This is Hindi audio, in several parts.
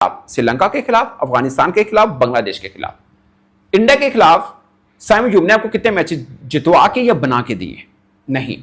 श्रीलंका के खिलाफ, अफगानिस्तान के खिलाफ, बांग्लादेश के खिलाफ। इंडिया के खिलाफ साइम अयूब ने आपको कितने मैचेस जितवा के या बना के दिए? नहीं।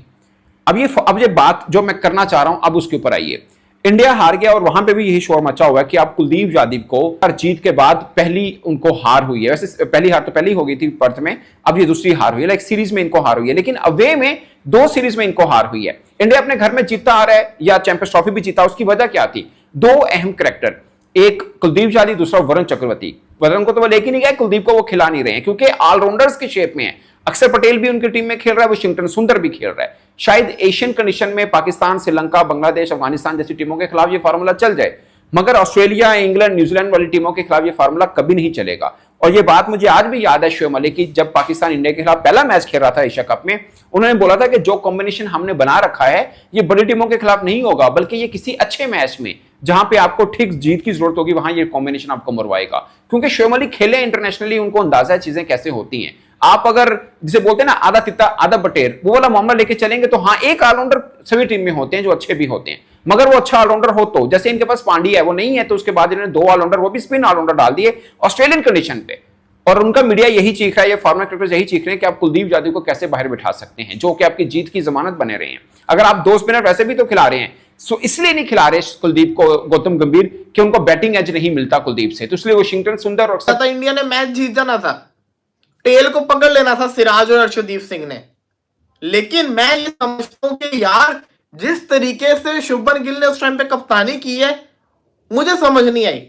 अब ये बात जो मैं करना चाह रहा हूं, अब उसके ऊपर आइए। इंडिया हार गया और वहां पे भी यही शोर मचा हुआ है कि आप कुलदीप यादव को हर जीत के बाद पहली उनको हार हुई है। वैसे पहली हार तो पहली हो गई थी पर्थ में, अब ये दूसरी हार हुई है। लाइक सीरीज में इनको हार हुई है, लेकिन अवे में 2 सीरीज में इनको हार हुई है। इंडिया अपने घर में जीतता आ रहा है या चैंपियंस ट्रॉफी भी जीता, उसकी वजह क्या थी? 2 अहम कैरेक्टर, एक कुलदीप यादव, दूसरा वरुण चक्रवर्ती। वरुण को तो वो लेके नहीं गए, कुलदीप को वो खिला नहीं रहे हैं क्योंकि ऑलराउंडर्स की शेप में है। अक्षर पटेल भी उनकी टीम में खेल रहा है, वाशिंगटन सुंदर भी खेल रहा है। शायद एशियन कंडीशन में पाकिस्तान, श्रीलंका, बांग्लादेश, अफगानिस्तान जैसी टीमों के खिलाफ ये फार्मूला चल जाए, मगर ऑस्ट्रेलिया, इंग्लैंड, न्यूजीलैंड वाली टीमों के खिलाफ ये फार्मूला कभी नहीं चलेगा। और ये बात मुझे आज भी याद है शोएब मलिक की, जब पाकिस्तान इंडिया के खिलाफ पहला मैच खेल रहा था एशिया कप में, उन्होंने बोला था कि जो कॉम्बिनेशन हमने बना रखा है ये बड़ी टीमों के खिलाफ नहीं होगा, बल्कि ये किसी अच्छे मैच में जहां पे आपको ठीक जीत की जरूरत होगी वहां ये कॉम्बिनेशन आपको मरवाएगा। क्योंकि शोएब मलिक खेले इंटरनेशनली, उनको अंदाजा है चीजें कैसे होती हैं। आप अगर जिसे बोलते हैं ना आधा तित्ता आधा बटेर, वो वाला मामला लेके चलेंगे तो हाँ, एक ऑलराउंडर सभी टीम में होते हैं जो अच्छे भी होते हैं, मगर वो अच्छा ऑलराउंडर हो तो, जैसे इनके पास पांड्या है, वो नहीं है, तो उसके बाद इन्होंने 2 ऑलराउंडर, वो भी स्पिन ऑलराउंडर डाल दिए ऑस्ट्रेलियन कंडीशन पे। और उनका मीडिया यही चीख रहा है, ये फॉर्मर क्रिकेटर्स यही चीख रहे हैं कि आप कुलदीप यादव को कैसे बाहर बिठा सकते हैं, जो कि आपकी जीत की जमानत बने रहे हैं। अगर आप 2 स्पिनर वैसे भी तो खिला रहे हैं, सो इसलिए नहीं खिला रहे कुलदीप को गौतम गंभीर कि उनको बैटिंग एज नहीं मिलता कुलदीप से, तो इसलिए वाशिंगटन सुंदर और इंडिया ने मैच जीत जाना था, टेल को पकड़ लेना था सिराज और अर्शदीप सिंह ने। लेकिन मैं ये समझता हूं कि यार जिस तरीके से शुभमन गिल ने उस टाइम पे कप्तानी की है, मुझे समझ नहीं आई।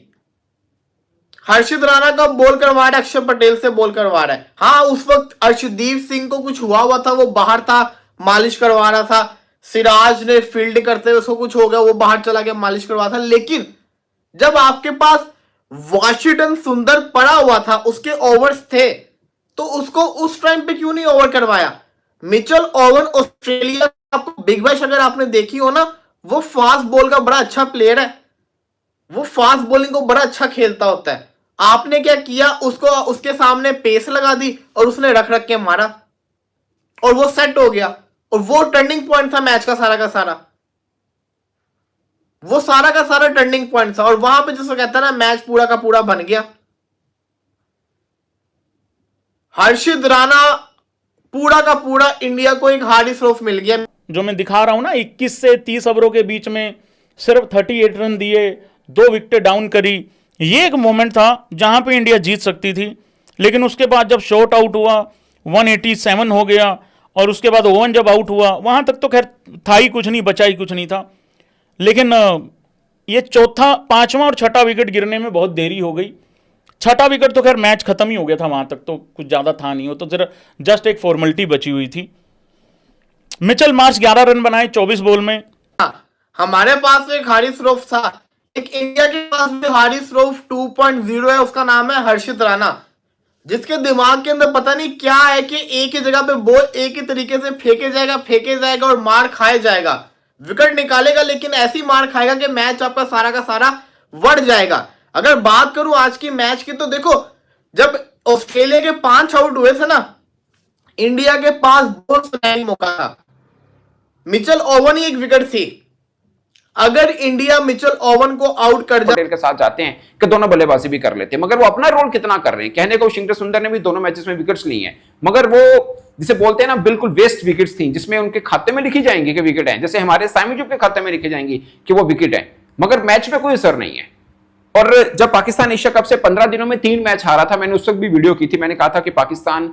हर्षित राणा का बॉल करवा रहा है, अक्षर पटेल से बॉल करवा रहा है। हाँ, उस वक्त अर्शदीप सिंह को कुछ हुआ था, वो बाहर था, मालिश करवा रहा था। सिराज ने फील्ड करते हुए उसको कुछ हो गया, वो बाहर चला गया, मालिश करवा था। लेकिन जब आपके पास वाशिंगटन सुंदर पड़ा हुआ था, उसके ओवर्स थे, तो उसको उस टाइम पे क्यों नहीं ओवर करवाया? मिचेल ओवन ऑस्ट्रेलिया, आपको बिग बैश अगर आपने देखी हो ना, वो फास्ट बॉल का बड़ा अच्छा प्लेयर है, वो फास्ट बॉलिंग को बड़ा अच्छा खेलता होता है। आपने क्या किया, उसको उसके सामने पेस लगा दी और उसने रख रख के मारा और वो सेट हो गया। और वो टर्निंग पॉइंट था मैच का सारा, वो सारा का सारा टर्निंग पॉइंट था। और वहां पे जिसको कहता है ना, मैच पूरा का पूरा बन गया। हर्षित राणा पूरा का पूरा इंडिया को एक हार्डी श्रॉफ मिल गया। जो मैं दिखा रहा हूं ना, 21 से 30 ओवरों के बीच में सिर्फ 38 रन दिए, 2 विकेटें डाउन करी, ये एक मोमेंट था जहां पे इंडिया जीत सकती थी। लेकिन उसके बाद जब शॉट आउट हुआ, 187 हो गया, और उसके बाद ओवन जब आउट हुआ, वहां तक तो खैर था ही कुछ नहीं, बचा ही कुछ नहीं था। लेकिन ये चौथा, 5वां और 6ठा विकेट गिरने में बहुत देरी हो गई। 6ठा विकेट तो खैर मैच खत्म ही हो गया था, वहां तक तो कुछ ज्यादा था नहीं, हो तो जस्ट एक फॉर्मेलिटी बची हुई थी। मिचेल मार्श 11 रन बनाए 24 बॉल में। हमारे पास एक हार्डी श्रॉफ था, एक इंडिया के पास भी हार्डी श्रॉफ 2.0 है, उसका नाम है हर्षित राणा, जिसके दिमाग के अंदर पता नहीं क्या है कि एक ही जगह पे बॉल एक ही तरीके से फेंके जाएगा और मार खाया जाएगा, विकेट निकालेगा, लेकिन ऐसी मार खाएगा कि मैच आपका सारा का सारा बढ़ जाएगा। अगर बात करूं आज की मैच की, तो देखो, जब ऑस्ट्रेलिया के 5 आउट हुए थे ना, इंडिया के पास 2 मौका था, मिचेल ओवन ही एक विकेट थी। अगर इंडिया मिचेल ओवन को आउट कर पटेल के साथ जाते हैं कि दोनों बल्लेबाजी भी कर लेते हैं, मगर वो अपना रोल कितना कर रहे हैं? कहने को वाशिंगटन सुंदर ने भी दोनों मैचेस में विकेट्स ली हैं, मगर वो जिसे बोलते हैं ना, बिल्कुल वेस्ट विकेट्स थी, जिसमें उनके खाते में लिखी जाएंगी कि विकेट है, जैसे हमारे साइम अयूब के खाते में लिखी जाएंगी कि वो विकेट है, मगर मैच में कोई असर नहीं है। और जब पाकिस्तान एशिया कप से 15 दिनों में 3 मैच हारा था, मैंने उस वक्त भी वीडियो की थी, मैंने कहा था कि पाकिस्तान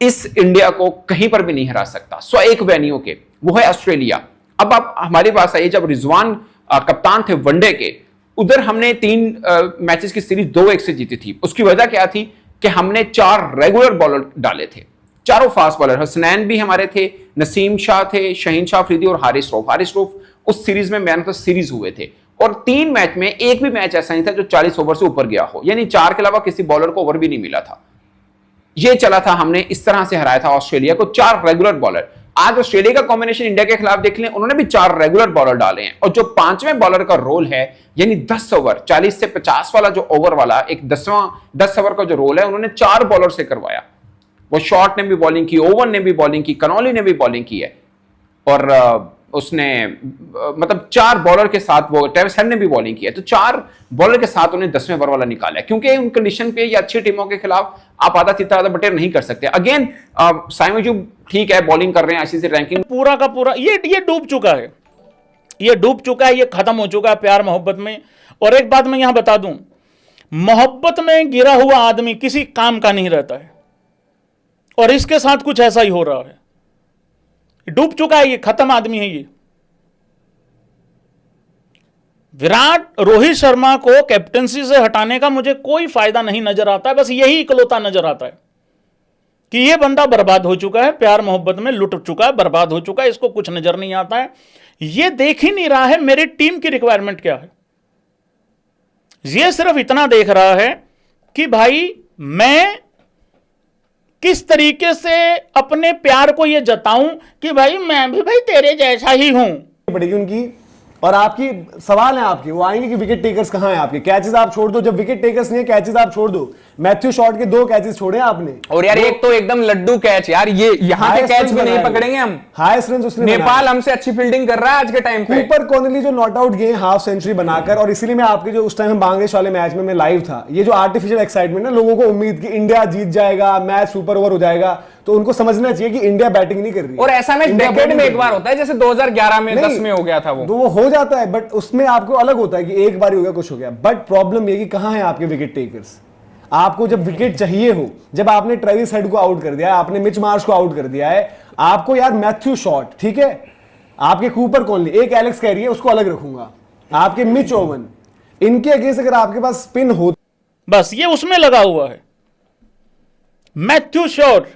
इस इंडिया को कहीं पर भी नहीं हरा सकता, 101 वेन्यू के, वो है ऑस्ट्रेलिया। अब आप हमारे पास आइए, जब रिजवान कप्तान थे वनडे के, उधर हमने 3 मैचेस की सीरीज 2-1 से जीती थी। उसकी वजह क्या थी कि हमने 4 रेगुलर बॉलर डाले थे, चारों फास्ट बॉलर। हसनैन भी हमारे थे, नसीम शाह थे, शहीन शाह अफरीदी और हारिस रऊफ उस सीरीज में मैन ऑफ द सीरीज हुए थे। और 3 मैच में एक भी मैच ऐसा नहीं था जो 40 ओवर से ऊपर गया हो, यानी 4 के अलावा किसी बॉलर को ओवर भी नहीं मिला था। ये चला था, हमने इस तरह से हराया था ऑस्ट्रेलिया को, 4 रेगुलर बॉलर। आज ऑस्ट्रेलिया का कॉम्बिनेशन इंडिया के खिलाफ देख लें, उन्होंने भी 4 रेगुलर बॉलर डाले हैं, और जो 5वें बॉलर का रोल है, यानी 10 ओवर 40 से 50 वाला जो ओवर वाला एक 10 ओवर का जो रोल है, उन्होंने 4 बॉलर से करवाया। वो शॉर्ट ने भी बॉलिंग की, ओवन ने भी बॉलिंग की, कनौली ने भी बॉलिंग की है। और उसने मतलब 4 बॉलर के साथ वो ट्रेविस हेड ने भी बॉलिंग की है, तो 4 बॉलर के साथ उन्हें 10वें ओवर वाला निकाला है, क्योंकि उन कंडीशन पे या अच्छी टीमों के खिलाफ आप आधा तीता आधा बटेर नहीं कर सकते। अगेन साइम अयूब ठीक है, बॉलिंग कर रहे हैं, आईसीसी रैंकिंग पूरा का पूरा ये डूब चुका है, ये डूब चुका है, ये खत्म हो चुका है प्यार मोहब्बत में। और एक बात मैं यहां बता दूं, मोहब्बत में गिरा हुआ आदमी किसी काम का नहीं रहता है, और इसके साथ कुछ ऐसा ही हो रहा है। डूब चुका है, ये खत्म आदमी है ये। विराट रोहित शर्मा को कैप्टनसी से हटाने का मुझे कोई फायदा नहीं नजर आता है, बस यही इकलौता नजर आता है कि ये बंदा बर्बाद हो चुका है, प्यार मोहब्बत में लुट चुका है, बर्बाद हो चुका है, इसको कुछ नजर नहीं आता है। ये देख ही नहीं रहा है मेरी टीम की रिक्वायरमेंट क्या है। ये सिर्फ इतना देख रहा है कि भाई मैं किस तरीके से अपने प्यार को ये जताऊं कि भाई मैं भी भाई तेरे जैसा ही हूं। पड़ेगी उनकी। और आपकी सवाल है आपके, वो आएंगे कि विकेट टेकर्स कहां हैं आपके, कैचेस आप छोड़ दो, जब विकेट टेकर्स नहीं है कैचेस आप छोड़ दो। मैथ्यू शॉट के 2 कैचेस छोड़े आपने, और यार एक तो एकदम लड्डू कैच यार, ये यहाँ के कैच भी नहीं पकड़ेंगे हम। हाईएस्ट रन उसने नेपाल हमसे अच्छी फील्डिंग कर रहा है आज के टाइम पे। कूपर कॉर्नली जो नॉट आउट गए हाफ सेंचुरी बनाकर, और इसीलिए मैं आपके जो उस टाइम बांग्लादेश वाले मैच में मैं लाइव था, ये जो आर्टिफिशियल एक्साइटमेंट ना, लोगों को उम्मीद कि इंडिया जीत जाएगा, मैच सुपर ओवर हो जाएगा, तो उनको समझना चाहिए कि इंडिया बैटिंग नहीं कर रही है। और ऐसा मैच डेकेड में एक बार होता है, जैसे 2011 में 10 में हो गया था वो, तो वो हो जाता है, बट उसमें आपको अलग होता है कि एक बार ही हो गया कुछ हो गया। बट प्रॉब्लम ये कि कहां है आपके विकेट टेकर्स। आपको जब विकेट चाहिए हो, जब आपने ट्रेविस हेड को आउट कर दिया है, आपने मिच मार्श को आउट कर दिया है, आपको यार मैथ्यू शॉट ठीक है, आपके कूपर कॉनली, एक एलेक्स कैरी है उसको अलग रखूंगा, आपके मिच ओवन, इनके अगेंस्ट अगर आपके पास स्पिन हो, बस ये उसमें लगा हुआ है मैथ्यू शॉट।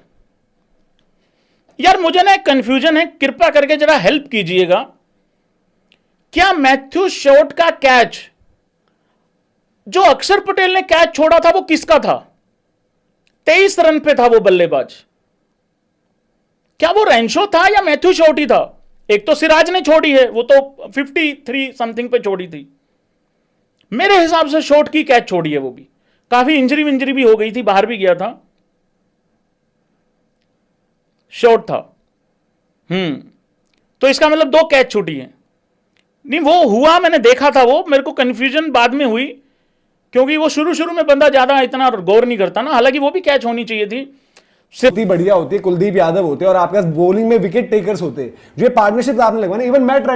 यार मुझे ना एक कंफ्यूजन है, कृपया करके जरा हेल्प कीजिएगा। क्या मैथ्यू शॉट का कैच, जो अक्षर पटेल ने कैच छोड़ा था, वो किसका था? 23 रन पे था वो बल्लेबाज। क्या वो रेंशो था या मैथ्यू शॉट ही था? एक तो सिराज ने छोड़ी है, वो तो 53 समथिंग पे छोड़ी थी। मेरे हिसाब से शॉट की कैच छोड़ी है, वो भी काफी इंजरी भी हो गई थी, बाहर भी गया था। शॉट था। तो इसका मतलब 2 कैच छूटी है। नहीं वो हुआ, मैंने देखा था वो, मेरे को कंफ्यूजन बाद में हुई, क्योंकि वो शुरू में बंदा ज्यादा इतना गौर नहीं करता ना, हालांकि वो भी कैच होनी चाहिए थी। इतनी बढ़िया होती है, कुलदीप यादव होते और आपके पास बॉलिंग में विकेट टेकर्स होते, जो ये पार्टनरशिप आपने लगवाना। इवन मैट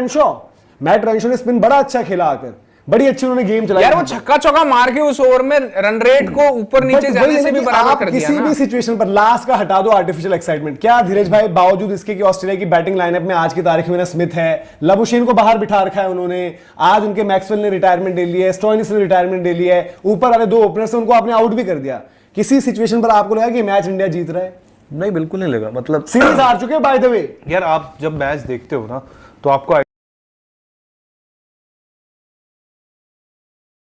रेंशो ने स्पिन बड़ा अच्छा खेला आकर, बड़ी अच्छी उन्होंने गेम चलाई यार। वो छक्का चौका मार के उस ओवर में रन रेट को ऊपर नीचे जाने से भी बराबर कर दिया किसी ना। भी सिचुएशन पर लास्ट का हटा दो आर्टिफिशियल एक्साइटमेंट। क्या धीरज भाई, बावजूद इसके कि ऑस्ट्रेलिया की बैटिंग लाइनअप में आज की तारीख में स्मिथ है, लबुशेन को बाहर बिठा रखा है उन्होंने, आज उनके मैक्सवेल ने रिटायरमेंट ले लिया है, स्टॉइनिस ने रिटायरमेंट ले लिया है, ऊपर वाले 2 ओपनर्स उनको आपने आउट भी कर दिया। किसी सिचुएशन पर आपको लगा कि मैच इंडिया जीत रहा है? नहीं, बिल्कुल नहीं लगा। मतलब सीरीज हार चुके हैं बाय द वे। यार आप जब मैच देखते हो ना, तो आपको